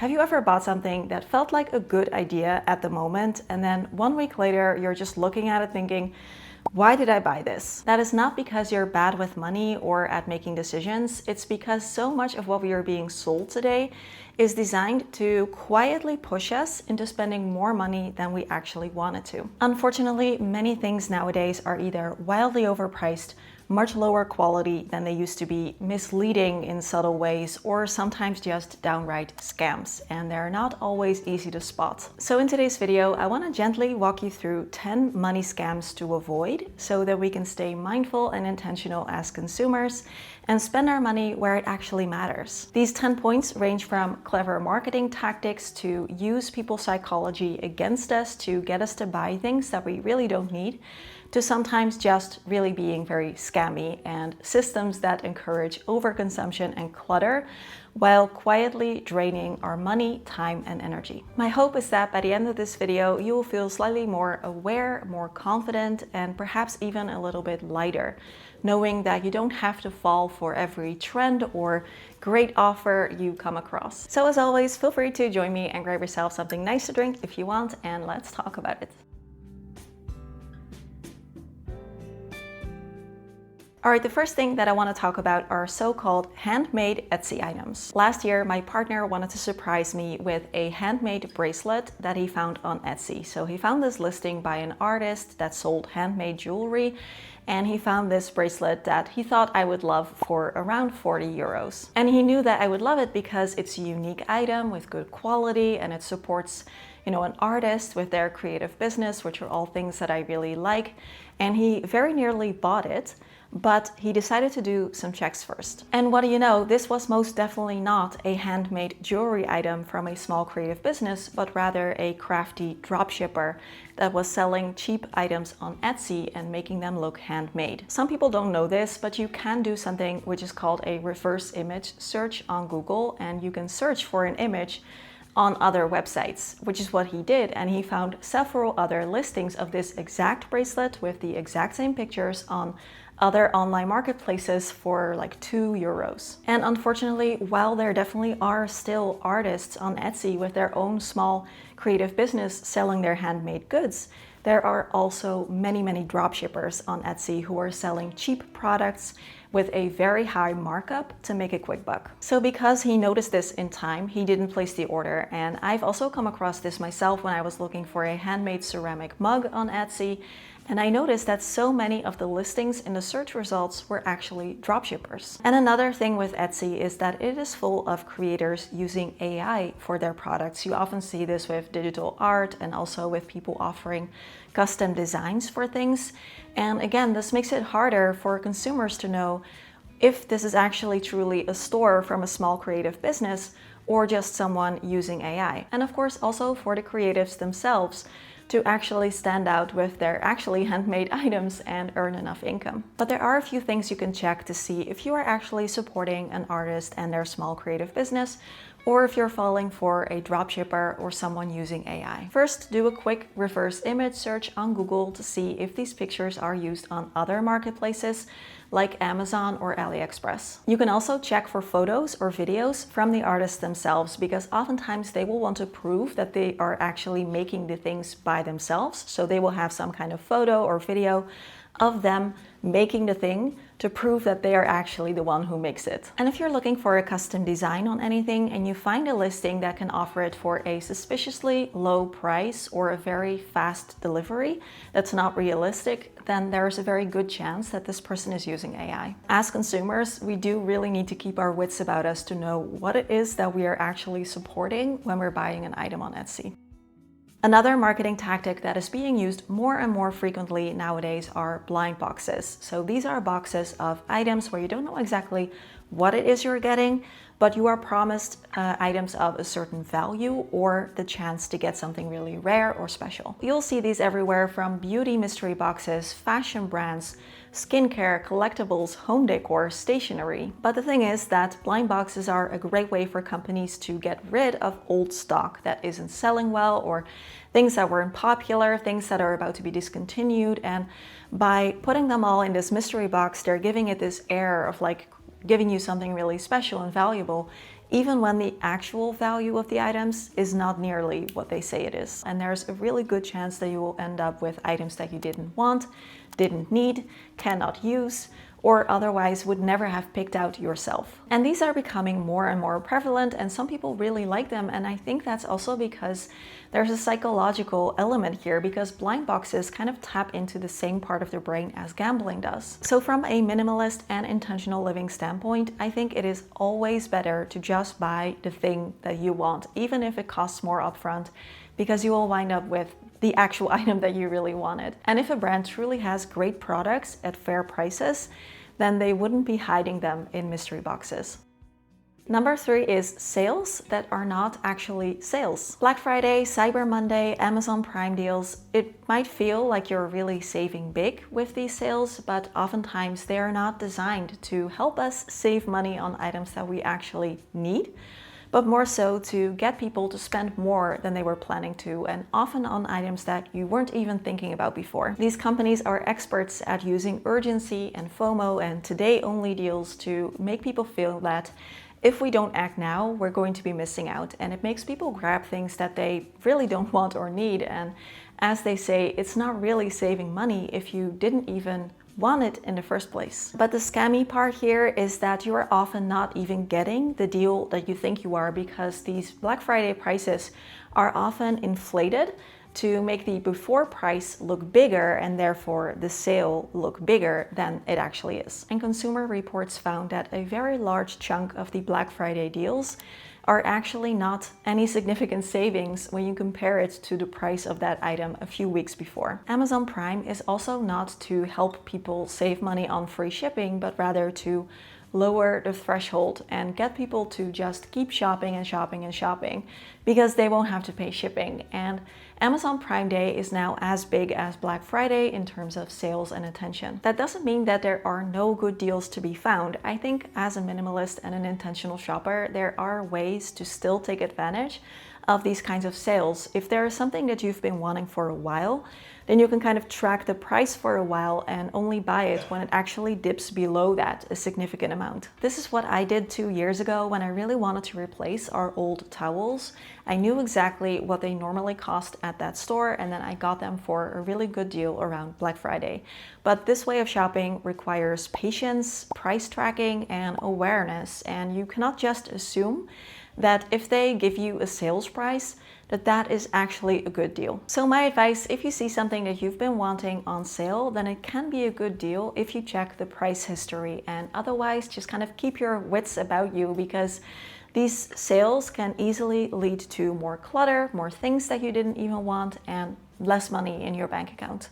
Have you ever bought something that felt like a good idea at the moment, and then 1 week later you're just looking at it thinking, why did I buy this? That is not because you're bad with money or at making decisions. It's because so much of what we are being sold today is designed to quietly push us into spending more money than we actually wanted to. Unfortunately, many things nowadays are either wildly overpriced, much lower quality than they used to be, misleading in subtle ways, or sometimes just downright scams, and they're not always easy to spot. So in today's video, I want to gently walk you through 10 money scams to avoid so that we can stay mindful and intentional as consumers and spend our money where it actually matters. These 10 points range from clever marketing tactics to use people's psychology against us to get us to buy things that we really don't need, to sometimes just really being very scammy and systems that encourage overconsumption and clutter while quietly draining our money, time, and energy. My hope is that by the end of this video, you will feel slightly more aware, more confident, and perhaps even a little bit lighter, knowing that you don't have to fall for every trend or great offer you come across. So as always, feel free to join me and grab yourself something nice to drink if you want, and let's talk about it. Alright, the first thing that I want to talk about are so-called handmade Etsy items. Last year, my partner wanted to surprise me with a handmade bracelet that he found on Etsy. So he found this listing by an artist that sold handmade jewelry, and he found this bracelet that he thought I would love for around 40 euros. And he knew that I would love it because it's a unique item with good quality and it supports, an artist with their creative business, which are all things that I really like. And he very nearly bought it, but he decided to do some checks first. And what do you know, this was most definitely not a handmade jewelry item from a small creative business, but rather a crafty dropshipper that was selling cheap items on Etsy and making them look handmade. Some people don't know this, but you can do something which is called a reverse image search on Google, and you can search for an image on other websites, which is what he did, and he found several other listings of this exact bracelet with the exact same pictures on other online marketplaces for like 2 euros. And unfortunately, while there definitely are still artists on Etsy with their own small creative business selling their handmade goods, there are also many dropshippers on Etsy who are selling cheap products with a very high markup to make a quick buck. So because he noticed this in time, he didn't place the order. And I've also come across this myself when I was looking for a handmade ceramic mug on Etsy. And I noticed that so many of the listings in the search results were actually dropshippers. And another thing with Etsy is that it is full of creators using AI for their products. You often see this with digital art and also with people offering custom designs for things. And again, this makes it harder for consumers to know if this is actually truly a store from a small creative business or just someone using AI. And of course, also for the creatives themselves to actually stand out with their actually handmade items and earn enough income. But there are a few things you can check to see if you are actually supporting an artist and their small creative business, or if you're falling for a dropshipper or someone using AI. First, do a quick reverse image search on Google to see if these pictures are used on other marketplaces like Amazon or AliExpress. You can also check for photos or videos from the artists themselves, because oftentimes they will want to prove that they are actually making the things by themselves. So they will have some kind of photo or video of them making the thing to prove that they are actually the one who makes it. And if you're looking for a custom design on anything and you find a listing that can offer it for a suspiciously low price or a very fast delivery that's not realistic, then there's a very good chance that this person is using AI. As consumers, we do really need to keep our wits about us to know what it is that we are actually supporting when we're buying an item on Etsy. Another marketing tactic that is being used more and more frequently nowadays are blind boxes. So these are boxes of items where you don't know exactly what it is you're getting, but you are promised items of a certain value or the chance to get something really rare or special. You'll see these everywhere, from beauty mystery boxes, fashion brands, skincare, collectibles, home decor, stationery. But the thing is that blind boxes are a great way for companies to get rid of old stock that isn't selling well, or things that weren't popular, things that are about to be discontinued. And by putting them all in this mystery box, they're giving it this air of like giving you something really special and valuable, even when the actual value of the items is not nearly what they say it is. And there's a really good chance that you will end up with items that you didn't want, didn't need, cannot use, or otherwise would never have picked out yourself. And these are becoming more and more prevalent, and some people really like them. And I think that's also because there's a psychological element here, because blind boxes kind of tap into the same part of the brain as gambling does. So from a minimalist and intentional living standpoint, I think it is always better to just buy the thing that you want, even if it costs more upfront, because you will wind up with the actual item that you really wanted. And if a brand truly has great products at fair prices, then they wouldn't be hiding them in mystery boxes. Number 3 is sales that are not actually sales. Black Friday, Cyber Monday, Amazon Prime deals. It might feel like you're really saving big with these sales, but oftentimes they are not designed to help us save money on items that we actually need, but more so to get people to spend more than they were planning to, and often on items that you weren't even thinking about before. These companies are experts at using urgency and FOMO and today-only deals to make people feel that if we don't act now, we're going to be missing out. And it makes people grab things that they really don't want or need. And as they say, it's not really saving money if you didn't even want it in the first place. But the scammy part here is that you are often not even getting the deal that you think you are, because these Black Friday prices are often inflated to make the before price look bigger and therefore the sale look bigger than it actually is. And Consumer Reports found that a very large chunk of the Black Friday deals are actually not any significant savings when you compare it to the price of that item a few weeks before. Amazon Prime is also not to help people save money on free shipping, but rather to lower the threshold and get people to just keep shopping and shopping and shopping because they won't have to pay shipping. And Amazon Prime Day is now as big as Black Friday in terms of sales and attention. That doesn't mean that there are no good deals to be found. I think as a minimalist and an intentional shopper, there are ways to still take advantage of these kinds of sales. If there is something that you've been wanting for a while, then you can kind of track the price for a while and only buy it when it actually dips below that a significant amount. This is what I did 2 years ago when I really wanted to replace our old towels. I knew exactly what they normally cost at that store, and then I got them for a really good deal around Black Friday. But this way of shopping requires patience, price tracking, and awareness, and you cannot just assume that if they give you a sales price, that is actually a good deal. So my advice, if you see something that you've been wanting on sale, then it can be a good deal if you check the price history, and otherwise just kind of keep your wits about you, because these sales can easily lead to more clutter, more things that you didn't even want, and less money in your bank account.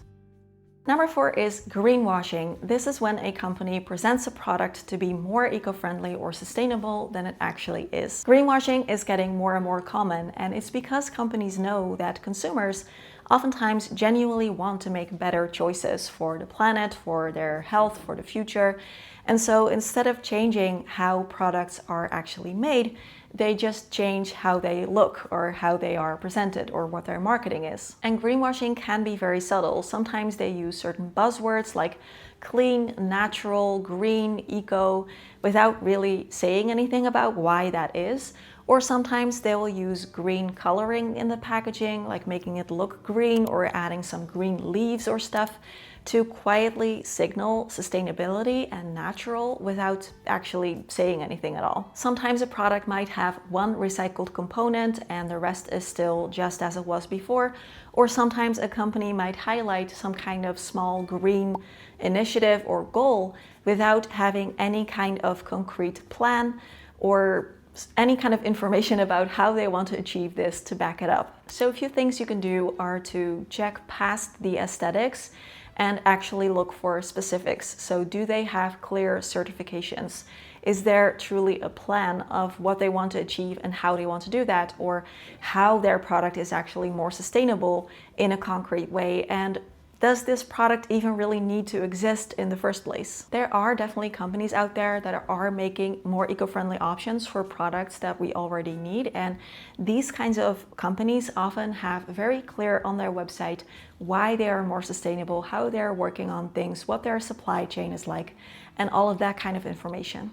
Number 4 is greenwashing. This is when a company presents a product to be more eco-friendly or sustainable than it actually is. Greenwashing is getting more and more common, and it's because companies know that consumers oftentimes genuinely want to make better choices for the planet, for their health, for the future. And so instead of changing how products are actually made, they just change how they look or how they are presented or what their marketing is. And greenwashing can be very subtle. Sometimes they use certain buzzwords like clean, natural, green, eco, without really saying anything about why that is. Or sometimes they will use green coloring in the packaging, like making it look green or adding some green leaves or stuff to quietly signal sustainability and natural without actually saying anything at all. Sometimes a product might have one recycled component and the rest is still just as it was before, or sometimes a company might highlight some kind of small green initiative or goal without having any kind of concrete plan or any kind of information about how they want to achieve this to back it up. So a few things you can do are to check past the aesthetics and actually look for specifics. So do they have clear certifications? Is there truly a plan of what they want to achieve and how they want to do that, or how their product is actually more sustainable in a concrete way? And does this product even really need to exist in the first place? There are definitely companies out there that are making more eco-friendly options for products that we already need. And these kinds of companies often have very clear on their website why they are more sustainable, how they're working on things, what their supply chain is like, and all of that kind of information.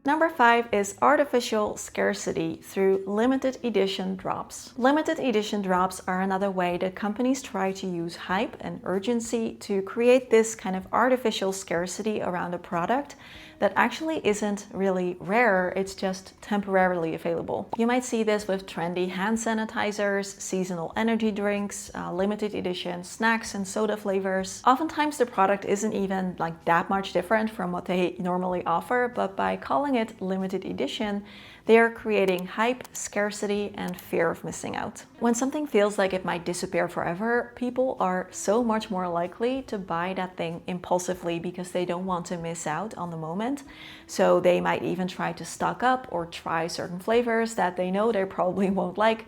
Number 5 is artificial scarcity through limited edition drops. Limited edition drops are another way that companies try to use hype and urgency to create this kind of artificial scarcity around a product that actually isn't really rare, it's just temporarily available. You might see this with trendy hand sanitizers, seasonal energy drinks, limited edition snacks and soda flavors. Oftentimes the product isn't even like that much different from what they normally offer, but by calling it limited edition, they are creating hype, scarcity, and fear of missing out. When something feels like it might disappear forever, people are so much more likely to buy that thing impulsively because they don't want to miss out on the moment. So they might even try to stock up or try certain flavors that they know they probably won't like,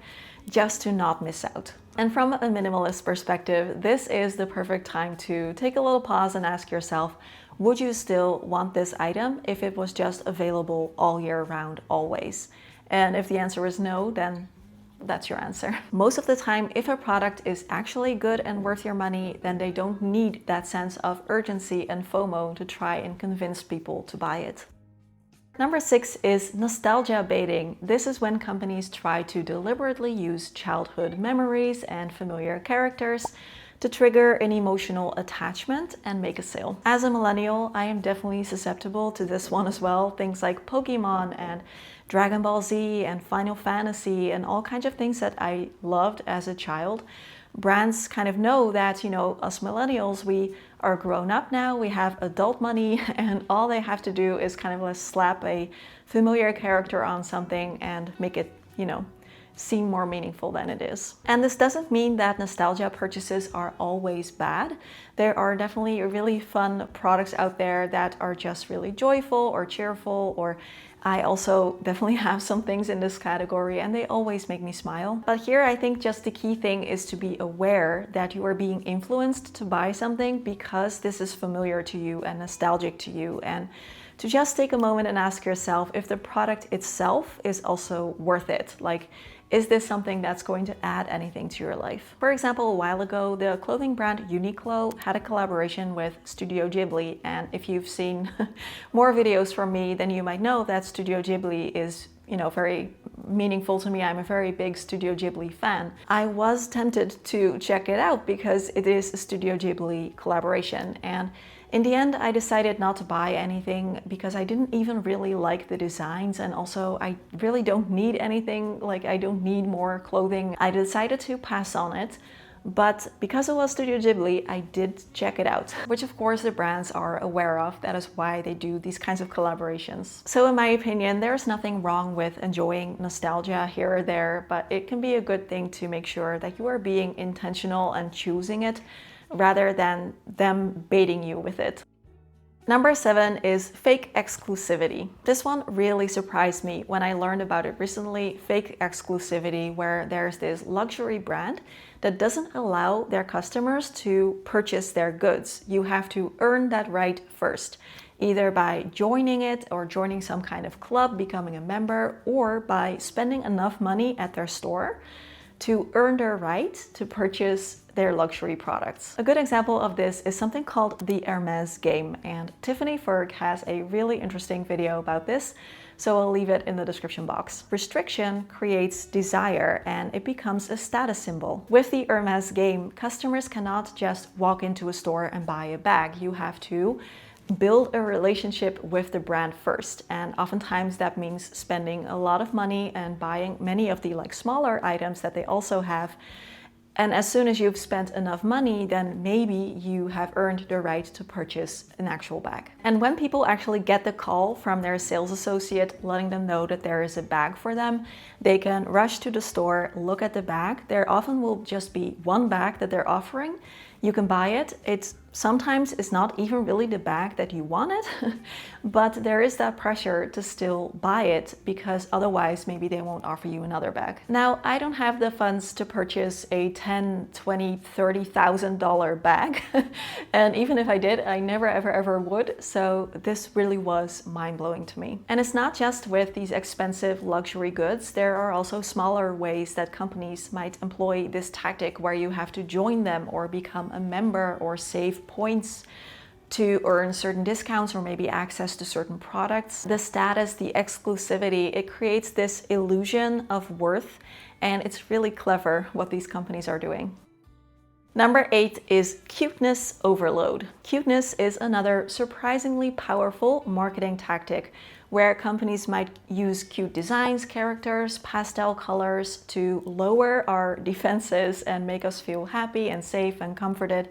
just to not miss out. And from a minimalist perspective, this is the perfect time to take a little pause and ask yourself, would you still want this item if it was just available all year round, always? And if the answer is no, then that's your answer. Most of the time, if a product is actually good and worth your money, then they don't need that sense of urgency and FOMO to try and convince people to buy it. Number 6 is nostalgia baiting. This is when companies try to deliberately use childhood memories and familiar characters to trigger an emotional attachment and make a sale. As a millennial, I am definitely susceptible to this one as well. Things like Pokemon and Dragon Ball Z and Final Fantasy and all kinds of things that I loved as a child. Brands kind of know that, us millennials, we are grown up now, we have adult money, and all they have to do is kind of slap a familiar character on something and make it, seem more meaningful than it is. And this doesn't mean that nostalgia purchases are always bad. There are definitely really fun products out there that are just really joyful or cheerful, or I also definitely have some things in this category and they always make me smile. But here I think just the key thing is to be aware that you are being influenced to buy something because this is familiar to you and nostalgic to you, and to just take a moment and ask yourself if the product itself is also worth it. Like, is this something that's going to add anything to your life? For example, a while ago, the clothing brand Uniqlo had a collaboration with Studio Ghibli. And if you've seen more videos from me, then you might know that Studio Ghibli is, very meaningful to me. I'm a very big Studio Ghibli fan. I was tempted to check it out because it is a Studio Ghibli collaboration. And in the end, I decided not to buy anything because I didn't even really like the designs, and also I really don't need anything, I don't need more clothing. I decided to pass on it, but because it was Studio Ghibli, I did check it out, which of course the brands are aware of. That is why they do these kinds of collaborations. So in my opinion, there's nothing wrong with enjoying nostalgia here or there, but it can be a good thing to make sure that you are being intentional and choosing it, rather than them baiting you with it. Number 7 is fake exclusivity. This one really surprised me when I learned about it recently. Fake exclusivity, where there's this luxury brand that doesn't allow their customers to purchase their goods. You have to earn that right first, either by joining it or joining some kind of club, becoming a member, or by spending enough money at their store to earn their right to purchase their luxury products. A good example of this is something called the Hermes game, and Tiffany Ferg has a really interesting video about this, so I'll leave it in the description box. Restriction creates desire and it becomes a status symbol. With the Hermes game, customers cannot just walk into a store and buy a bag. You have to build a relationship with the brand first, and oftentimes that means spending a lot of money and buying many of the smaller items that they also have. And as soon as you've spent enough money, then maybe you have earned the right to purchase an actual bag. And when people actually get the call from their sales associate letting them know that there is a bag for them, they can rush to the store, look at the bag. There often will just be one bag that they're offering. You can buy it. Sometimes it's not even really the bag that you wanted, but there is that pressure to still buy it because otherwise maybe they won't offer you another bag. Now, I don't have the funds to purchase a $10,000, $20,000, $30,000 bag. And even if I did, I never ever would. So this really was mind-blowing to me. And it's not just with these expensive luxury goods. There are also smaller ways that companies might employ this tactic where you have to join them or become a member or save points to earn certain discounts or maybe access to certain products. The status, the exclusivity, it creates this illusion of worth, and it's really clever what these companies are doing. Number 8 is cuteness overload. Cuteness is another surprisingly powerful marketing tactic where companies might use cute designs, characters, pastel colors to lower our defenses and make us feel happy and safe and comforted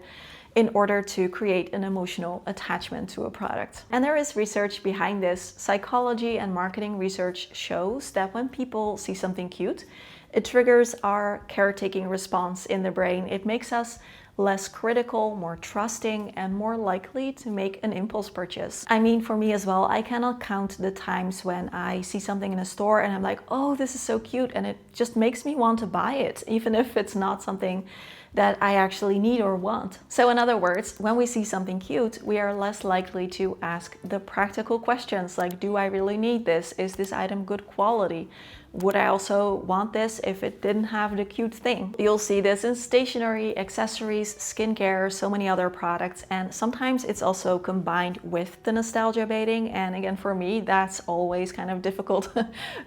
in order to create an emotional attachment to a product. And there is research behind this. Psychology and marketing research shows that when people see something cute, it triggers our caretaking response in the brain. It makes us less critical, more trusting, and more likely to make an impulse purchase. I mean, for me as well, I cannot count the times when I see something in a store and I'm like, oh, this is so cute, and it just makes me want to buy it, even if it's not something that I actually need or want. So in other words, when we see something cute, we are less likely to ask the practical questions like, do I really need this? Is this item good quality? Would I also want this if it didn't have the cute thing? You'll see this in stationery, accessories, skincare, so many other products, and sometimes it's also combined with the nostalgia baiting, and again, for me, that's always kind of difficult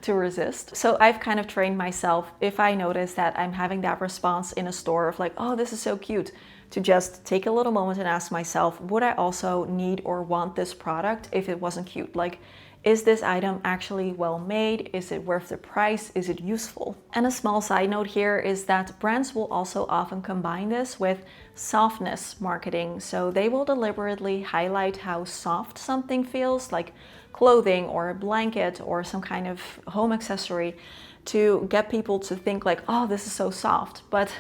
to resist. So I've kind of trained myself, if I notice that I'm having that response in a store of like, oh, this is so cute, to just take a little moment and ask myself, would I also need or want this product if it wasn't cute? Like, is this item actually well made? Is it worth the price? Is it useful? And a small side note here is that brands will also often combine this with softness marketing. So they will deliberately highlight how soft something feels, like clothing or a blanket or some kind of home accessory, to get people to think like, oh, this is so soft. But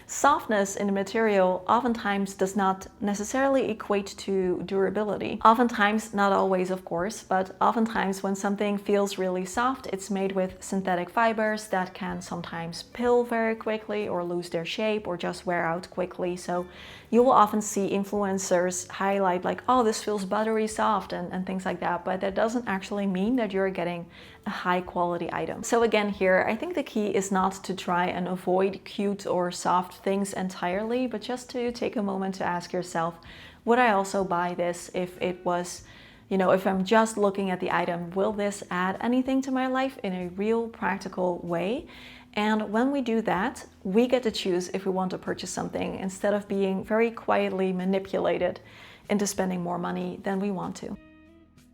softness in the material oftentimes does not necessarily equate to durability. Oftentimes, not always of course, but oftentimes when something feels really soft, it's made with synthetic fibers that can sometimes pill very quickly or lose their shape or just wear out quickly. So you will often see influencers highlight like, oh, this feels buttery soft and things like that, but that doesn't actually mean that you're getting a high quality item. So again here, I think the key is not to try and avoid cute or soft things entirely, but just to take a moment to ask yourself, would I also buy this if it was, if I'm just looking at the item, will this add anything to my life in a real practical way? And when we do that, we get to choose if we want to purchase something instead of being very quietly manipulated into spending more money than we want to.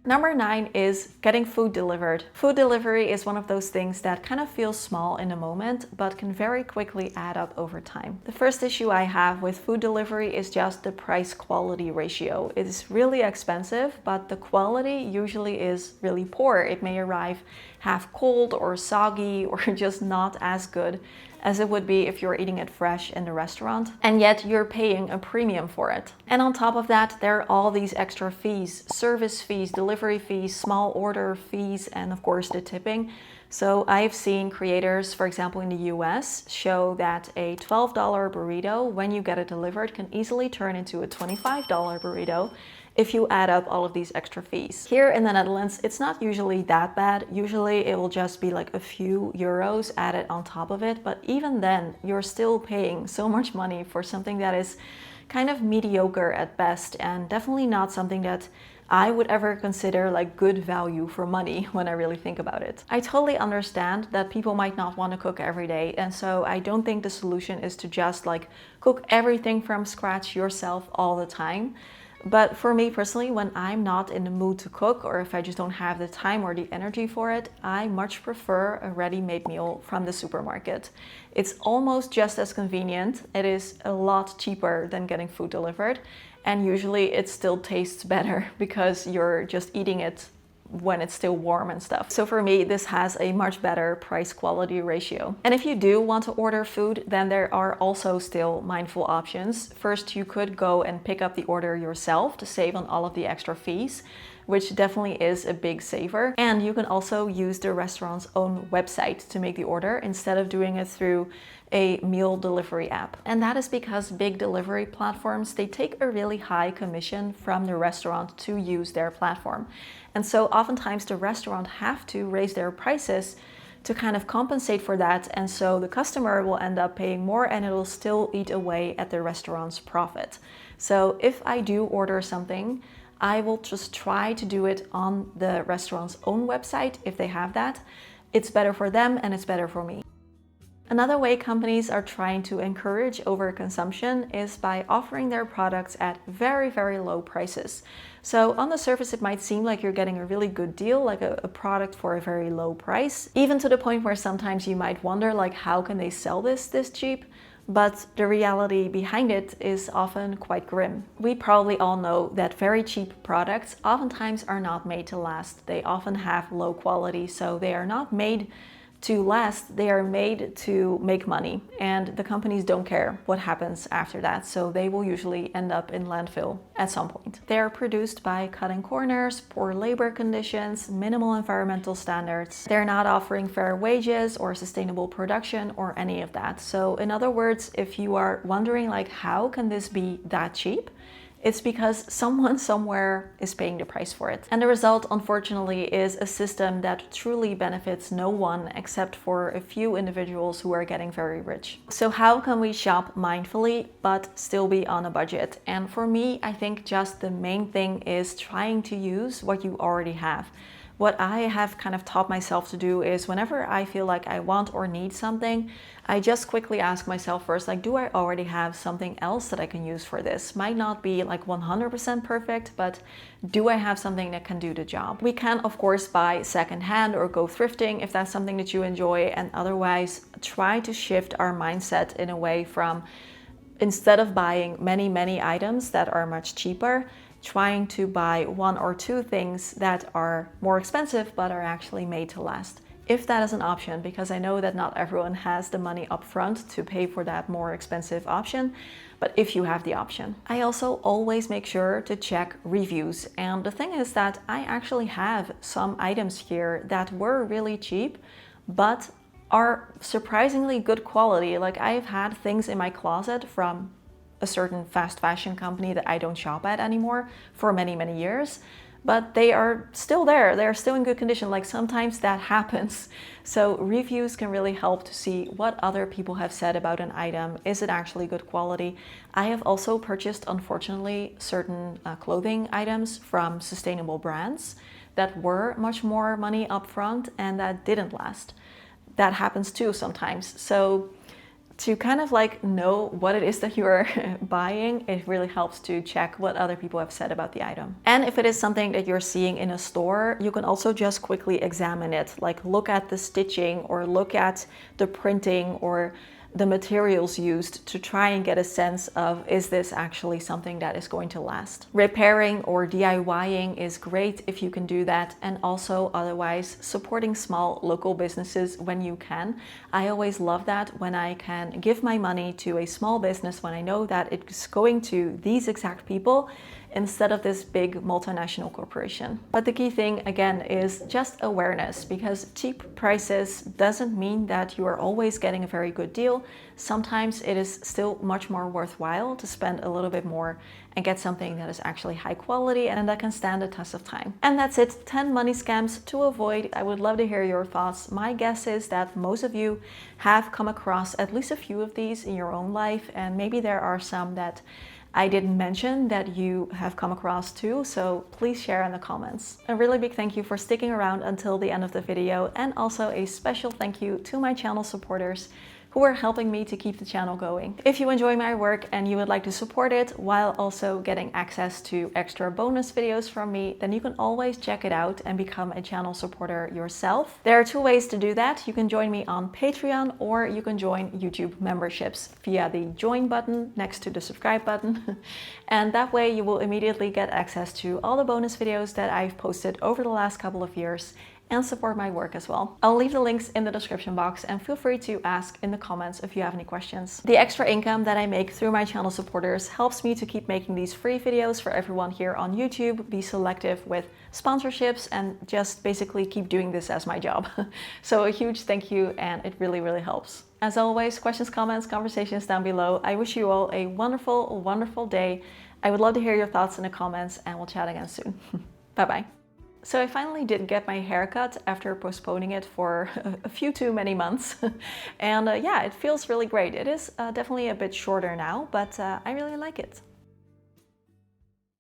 Number 9 is getting food delivered. Food delivery is one of those things that kind of feels small in a moment, but can very quickly add up over time. The first issue I have with food delivery is just the price-quality ratio. It is really expensive, but the quality usually is really poor. It may arrive half cold or soggy or just not as good as it would be if you're eating it fresh in the restaurant, and yet you're paying a premium for it. And on top of that, there are all these extra fees, service fees, delivery fees, small order fees, and of course the tipping. So I've seen creators, for example in the US, show that a $12 burrito, when you get it delivered, can easily turn into a $25 burrito if you add up all of these extra fees. Here in the Netherlands, it's not usually that bad. Usually it will just be like a few euros added on top of it. But even then, you're still paying so much money for something that is kind of mediocre at best, and definitely not something that I would ever consider like good value for money when I really think about it. I totally understand that people might not want to cook every day, and so I don't think the solution is to just like cook everything from scratch yourself all the time. But for me personally, when I'm not in the mood to cook, or if I just don't have the time or the energy for it, I much prefer a ready-made meal from the supermarket. It's almost just as convenient. It is a lot cheaper than getting food delivered. And usually it still tastes better because you're just eating it when it's still warm and stuff. So for me, this has a much better price-quality ratio. And if you do want to order food, then there are also still mindful options. First, you could go and pick up the order yourself to save on all of the extra fees, which definitely is a big saver. And you can also use the restaurant's own website to make the order instead of doing it through a meal delivery app. And that is because big delivery platforms, they take a really high commission from the restaurant to use their platform. And so oftentimes the restaurant have to raise their prices to kind of compensate for that. And so the customer will end up paying more and it'll still eat away at the restaurant's profit. So if I do order something, I will just try to do it on the restaurant's own website if they have that. It's better for them and it's better for me. Another way companies are trying to encourage overconsumption is by offering their products at very, very low prices. So on the surface, it might seem like you're getting a really good deal, like a product for a very low price, even to the point where sometimes you might wonder, like, how can they sell this cheap? But the reality behind it is often quite grim. We probably all know that very cheap products oftentimes are not made to last. They often have low quality, so they are not made to last, they are made to make money, and the companies don't care what happens after that, so they will usually end up in landfill at some point. They are produced by cutting corners, poor labor conditions, minimal environmental standards. They're not offering fair wages or sustainable production or any of that. So in other words, if you are wondering, like, how can this be that cheap? It's because someone somewhere is paying the price for it. And the result, unfortunately, is a system that truly benefits no one except for a few individuals who are getting very rich. So how can we shop mindfully but still be on a budget? And for me, I think just the main thing is trying to use what you already have. What I have kind of taught myself to do is whenever I feel like I want or need something, I just quickly ask myself first, like, do I already have something else that I can use for this? Might not be like 100% perfect, but do I have something that can do the job? We can, of course, buy secondhand or go thrifting if that's something that you enjoy, and otherwise try to shift our mindset in a way from, instead of buying many items that are much cheaper, trying to buy one or two things that are more expensive but are actually made to last. If that is an option, because I know that not everyone has the money up front to pay for that more expensive option, but if you have the option. I also always make sure to check reviews. And the thing is that I actually have some items here that were really cheap, but are surprisingly good quality. Like, I've had things in my closet from a certain fast fashion company that I don't shop at anymore for many years, but they are still there. They're still in good condition. Like, sometimes that happens. So reviews can really help to see what other people have said about an item. Is it actually good quality? I have also purchased, unfortunately, certain clothing items from sustainable brands that were much more money upfront and that didn't last. That happens too sometimes. So to kind of like know what it is that you're buying, it really helps to check what other people have said about the item. And if it is something that you're seeing in a store, you can also just quickly examine it, like look at the stitching or look at the printing or the materials used to try and get a sense of, is this actually something that is going to last? Repairing or DIYing is great if you can do that, and also otherwise supporting small local businesses when you can. I always love that when I can give my money to a small business when I know that it's going to these exact people instead of this big multinational corporation. But the key thing again is just awareness, because cheap prices doesn't mean that you are always getting a very good deal. Sometimes it is still much more worthwhile to spend a little bit more and get something that is actually high quality and that can stand the test of time. And that's it, 10 money scams to avoid. I would love to hear your thoughts. My guess is that most of you have come across at least a few of these in your own life, and maybe there are some that I didn't mention that you have come across too, so please share in the comments. A really big thank you for sticking around until the end of the video, and also a special thank you to my channel supporters who are helping me to keep the channel going. If you enjoy my work and you would like to support it while also getting access to extra bonus videos from me, then you can always check it out and become a channel supporter yourself. There are two ways to do that. You can join me on Patreon, or you can join YouTube memberships via the join button next to the subscribe button. And that way you will immediately get access to all the bonus videos that I've posted over the last couple of years and support my work as well. I'll leave the links in the description box, and feel free to ask in the comments if you have any questions. The extra income that I make through my channel supporters helps me to keep making these free videos for everyone here on YouTube, be selective with sponsorships, and just basically keep doing this as my job. So a huge thank you, and it really helps. As always, questions, comments, conversations down below. I wish you all a wonderful day. I would love to hear your thoughts in the comments, and we'll chat again soon. Bye bye. So I finally did get my hair cut after postponing it for a few too many months. And yeah, it feels really great. It is definitely a bit shorter now, but I really like it.